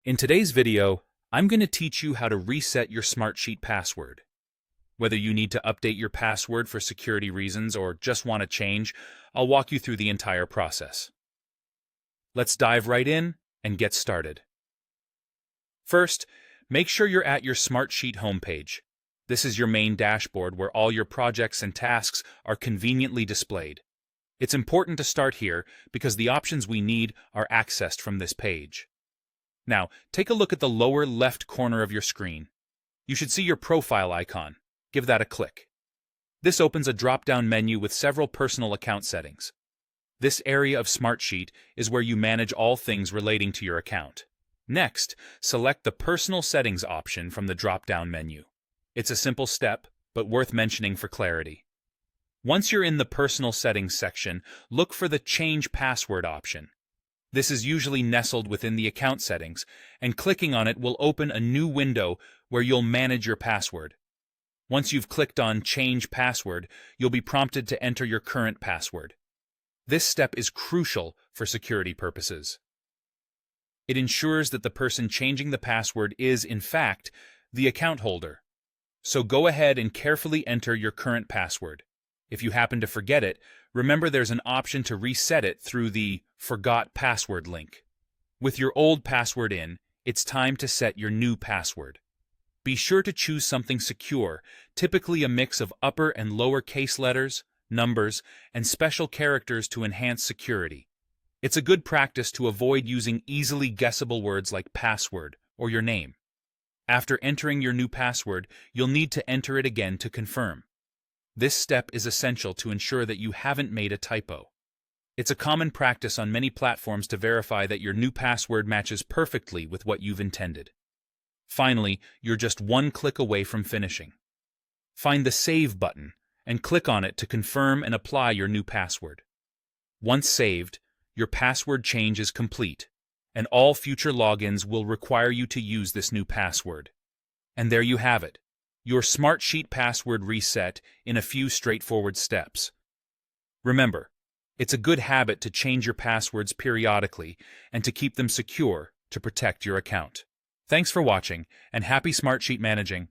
In today's video, I'm going to teach you how to reset your Smartsheet password. Whether you need to update your password for security reasons or just want to change, I'll walk you through the entire process. Let's dive right in and get started. First, make sure you're at your Smartsheet homepage. This is your main dashboard where all your projects and tasks are conveniently displayed. It's important to start here because the options we need are accessed from this page. Now, take a look at the lower left corner of your screen. You should see your profile icon. Give that a click. This opens a drop-down menu with several personal account settings. This area of Smartsheet is where you manage all things relating to your account. Next, select the Personal Settings option from the drop-down menu. It's a simple step, but worth mentioning for clarity. Once you're in the Personal Settings section, look for the Change Password option. This is usually nestled within the account settings, and clicking on it will open a new window where you'll manage your password. Once you've clicked on Change Password, you'll be prompted to enter your current password. This step is crucial for security purposes. It ensures that the person changing the password is, in fact, the account holder. So go ahead and carefully enter your current password. If you happen to forget it, remember there's an option to reset it through the Forgot Password link. With your old password in, it's time to set your new password. Be sure to choose something secure, typically a mix of upper and lower case letters, numbers, and special characters to enhance security. It's a good practice to avoid using easily guessable words like password or your name. After entering your new password, you'll need to enter it again to confirm. This step is essential to ensure that you haven't made a typo. It's a common practice on many platforms to verify that your new password matches perfectly with what you've intended. Finally, you're just one click away from finishing. Find the Save button and click on it to confirm and apply your new password. Once saved, your password change is complete, and all future logins will require you to use this new password. And there you have it. Your Smartsheet password reset in a few straightforward steps. Remember, it's a good habit to change your passwords periodically and to keep them secure to protect your account. Thanks for watching, and happy Smartsheet managing.